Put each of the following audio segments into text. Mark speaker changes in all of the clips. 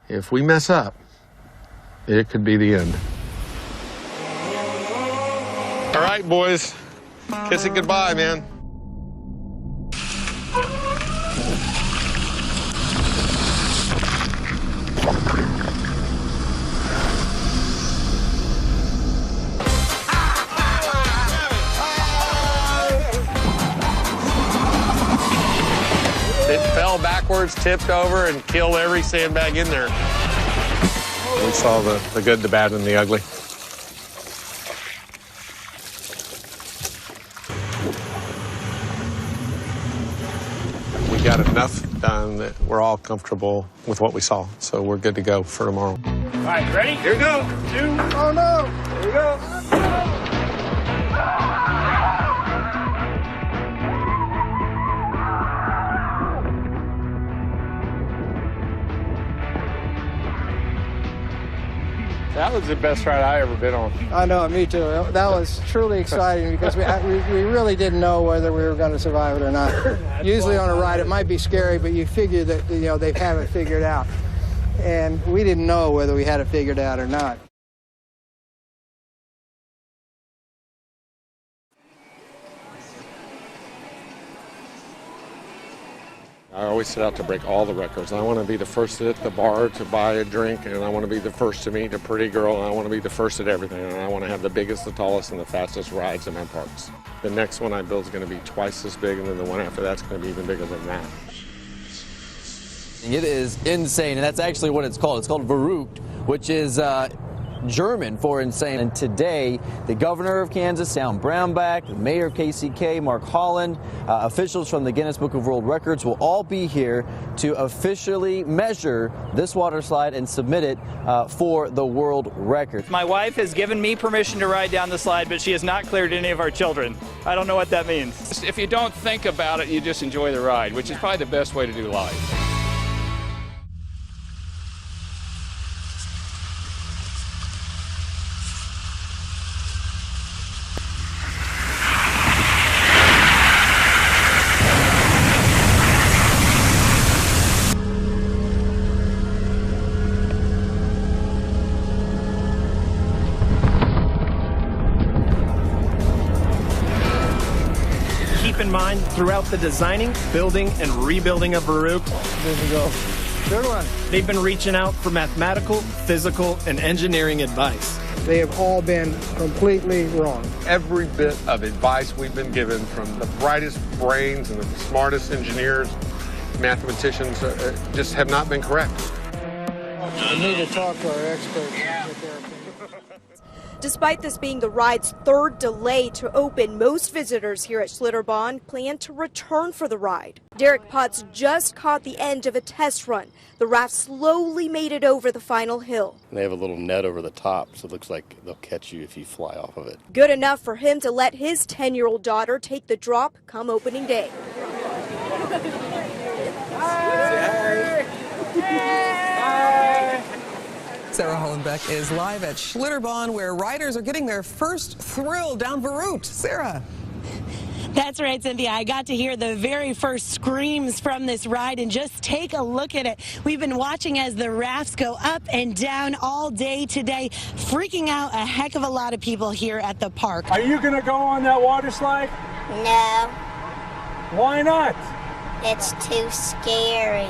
Speaker 1: If we mess up, it could be the end. All right, boys. Kiss it goodbye, man. It fell backwards, tipped over, and killed every sandbag in there. We saw the good, the bad, and the ugly. We got enough done that we're all comfortable with what we saw, so we're good to go for tomorrow.
Speaker 2: All right, ready? Here we go. 2. Oh, no. Here we go.
Speaker 1: That was the best ride I ever been on.
Speaker 3: I know, me too. That was truly exciting because we really didn't know whether we were going to survive it or not. Usually on a ride it might be scary, but you figure that they have it figured out. And we didn't know whether we had it figured out or not.
Speaker 1: I always set out to break all the records. I want to be the first at the bar to buy a drink, and I want to be the first to meet a pretty girl, and I want to be the first at everything, and I want to have the biggest, the tallest, and the fastest rides in my parks. The next one I build is going to be twice as big, and then the one after that's going to be even bigger than that.
Speaker 4: It is insane, and that's actually what it's called. It's called verrückt, which is German for insane. And today, the governor of Kansas, Sam Brownback, the mayor of KCK, Mark Holland, officials from the Guinness Book of World Records will all be here to officially measure this water slide and submit it for the world record.
Speaker 2: My wife has given me permission to ride down the slide, but she has not cleared any of our children. I don't know what that means.
Speaker 5: If you don't think about it, you just enjoy the ride, which is probably the best way to do life.
Speaker 6: Keep in mind, throughout the designing, building, and rebuilding of verrückt,
Speaker 3: There we go. Good one.
Speaker 6: they've been reaching out for mathematical, physical, and engineering advice.
Speaker 3: They have all been completely wrong.
Speaker 1: Every bit of advice we've been given from the brightest brains and the smartest engineers, mathematicians, just have not been correct.
Speaker 3: We need to talk to our experts. And get their opinion.
Speaker 7: Despite this being the ride's third delay to open, most visitors here at Schlitterbahn plan to return for the ride. Derek Potts just caught the end of a test run. The raft slowly made it over the final hill.
Speaker 8: They have a little net over the top, so it looks like they'll catch you if you fly off of it.
Speaker 7: Good enough for him to let his 10-year-old daughter take the drop come opening day.
Speaker 9: Sarah Hollenbeck is live at Schlitterbahn, where riders are getting their first thrill down verrückt. Sarah.
Speaker 10: That's right, Cynthia. I got to hear the very first screams from this ride, and just take a look at it. We've been watching as the rafts go up and down all day today, freaking out a heck of a lot of people here at the park.
Speaker 2: Are you going to go on that water slide?
Speaker 11: No,
Speaker 2: Why not?
Speaker 11: it's too scary.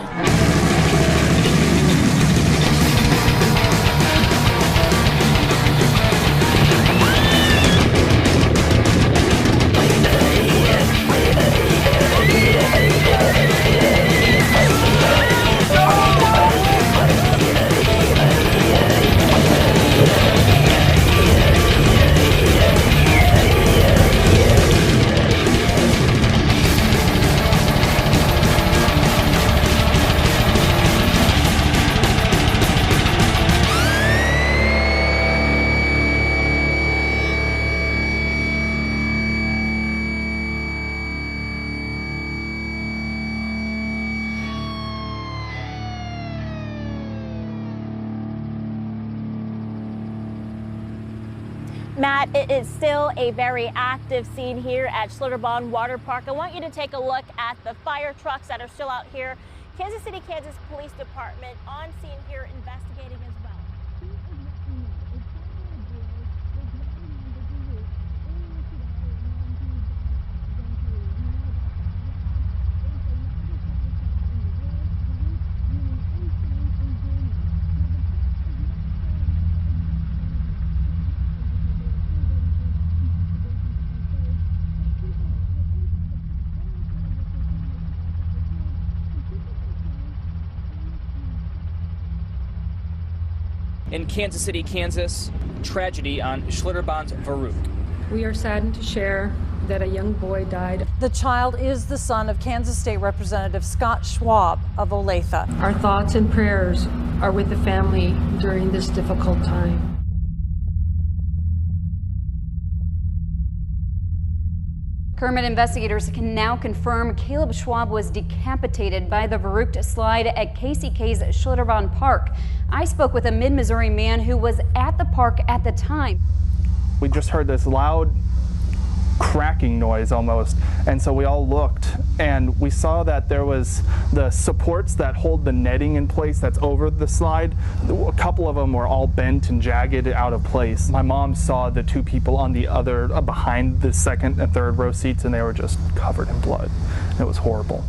Speaker 12: Matt, it is still a very active scene here at Schlitterbahn Water Park. I want you to take a look at the fire trucks that are still out here Kansas City, Kansas Police Department on scene here investigating as well.
Speaker 13: In Kansas City, Kansas, tragedy on Schlitterbahn's Varuch.
Speaker 14: We are saddened to share that a young boy died.
Speaker 15: The child is the son of Kansas State Representative Scott Schwab of Olathe.
Speaker 14: Our thoughts and prayers are with the family during this difficult time.
Speaker 16: Kermit investigators can now confirm Caleb Schwab was decapitated by the Varuch slide at KCK's Schlitterbahn Park. I spoke with a mid-Missouri man who was at the park at the time.
Speaker 17: We just heard this loud cracking noise almost, and so we all looked and we saw that there was the supports that hold the netting in place that's over the slide. A couple of them were all bent and jagged out of place. My mom saw the two people on the other behind the second and third row seats, and they were just covered in blood. It was horrible.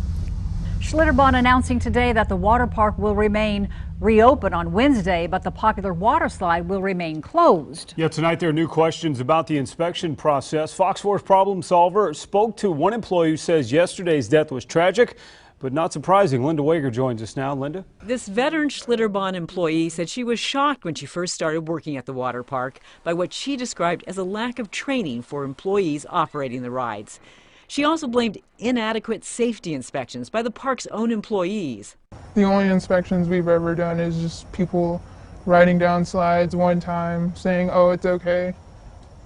Speaker 15: Schlitterbahn announcing today that the water park will remain reopened on Wednesday, but the popular water slide will remain closed.
Speaker 18: Yeah, tonight there are new questions about the inspection process. Fox 4's problem solver spoke to one employee who says yesterday's death was tragic, but not surprising. Linda Wager joins us now. Linda?
Speaker 19: This veteran Schlitterbahn employee said she was shocked when she first started working at the water park by what she described as a lack of training for employees operating the rides. She also blamed inadequate safety inspections by the park's own employees.
Speaker 20: The only inspections we've ever done is just people riding down slides one time, saying, oh, it's okay,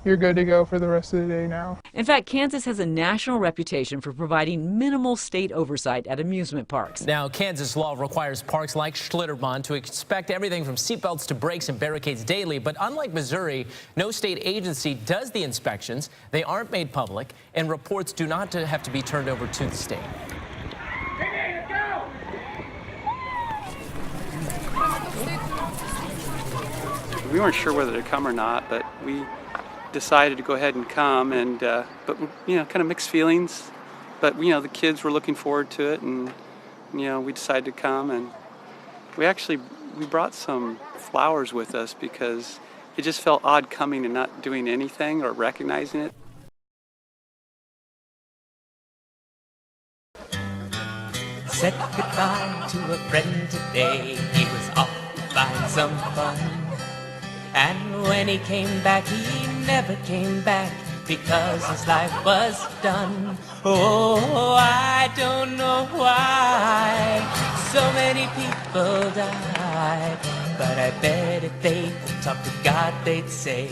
Speaker 20: you're good to go for the rest of the day now.
Speaker 19: In fact, Kansas has a national reputation for providing minimal state oversight at amusement parks.
Speaker 21: Now, Kansas law requires parks like Schlitterbahn to inspect everything from seatbelts to brakes and barricades daily. But unlike Missouri, no state agency does the inspections. They aren't made public, and reports do not have to be turned over to the state.
Speaker 22: We weren't sure whether to come or not, but we decided to go ahead and come, and but you know, kind of mixed feelings. But you know, the kids were looking forward to it, and you know, we decided to come, and we brought some flowers with us because it just felt odd coming and not doing anything or recognizing it.
Speaker 23: Said goodbye to a friend today. He was off to find some fun. And when he came back, he never came back because his life was done. Oh, I don't know why so many people died, but I bet if they could talk to God, they'd say,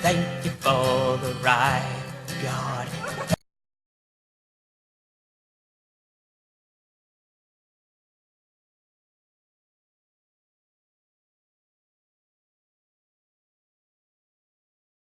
Speaker 23: thank you for the ride, God.